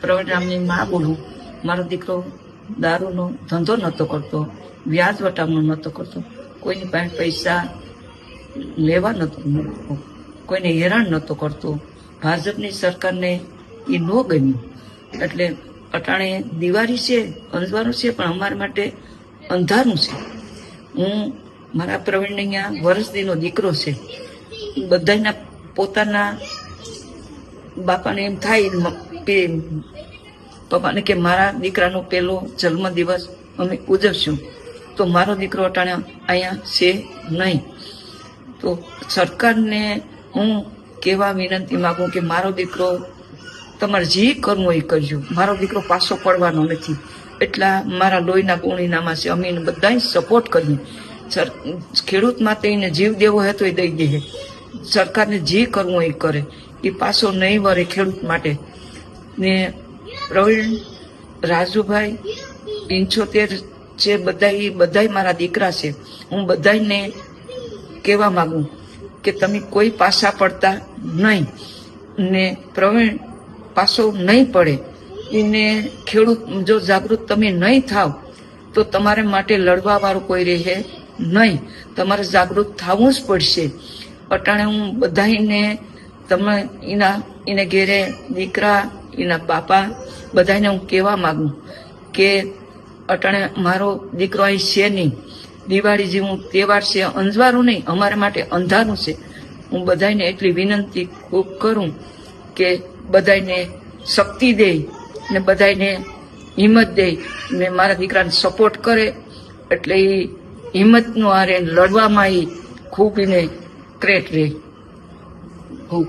પ્રવીણરામની માં બોલું. મારો દીકરો દારૂનો ધંધો નહોતો કરતો, વ્યાજ વટાવનો નહોતો કરતો, કોઈની પાસે પૈસા લેવા નહોતો, કોઈને હેરાન નહોતો કરતો. ભાજપની સરકારને એ ન ગમ્યું એટલે અટાણે દિવાળી છે, અંજવાળું છે, પણ અમારા માટે અંધારું છે. હું મારા પ્રવીણને અહીંયા વર્ષદીનો દીકરો છે. બધાના પોતાના બાપાને એમ થાય કે પપ્પાને કે મારા દીકરાનો પહેલો જન્મદિવસ અમે ઉજવશું, તો મારો દીકરો અટાણે અહીંયા છે નહીં. તો સરકારને હું કહેવા વિનંતી માગું કે મારો દીકરો તમારે જે કરવું હોય એ કરજો. મારો દીકરો પાછો પડવાનો નથી. એટલા મારા લોહીના ગુણીનામાં છે. અમે એને બધાય સપોર્ટ કરીએ. ખેડૂત માટે એને જીવ દેવો હોય તો એ દઈ દે. સરકારને જે કરવું હોય એ કરે. એ પાછો નહીં વરે ખેડૂત માટે. ને પ્રવીણ, રાજુભાઈ, 75 છે, બધાય મારા દીકરા છે. હું બધાને કહેવા માંગુ કે તમે કોઈ પાછા પડતા નહીં. ને પ્રવીણ પાછો નહીં પડે. એને ખેડૂત જો જાગૃત તમે નહીં થાવ તો તમારે માટે લડવા વાળું કોઈ રહે નહીં. તમારે જાગૃત થવું જ પડશે. અટાણે હું બધાને તમે એને ઘેરે દીકરા, એના બાપા બધાને હું કહેવા માંગુ કે અટાણે મારો દીકરો અહીં છે નહીં. દિવાળી જેવું તહેવાર છે, અંજવાળું નહીં, અમારા માટે અંધારું છે. હું બધાને એટલી વિનંતી ખૂબ કરું કે બધાને શક્તિ દે ને બધાને હિંમત દે ને મારા દીકરાને સપોર્ટ કરે. એટલે એ હિંમતનો આરે લડવામાં એ ખૂબ એને ક્રેટ રહે. ખૂબ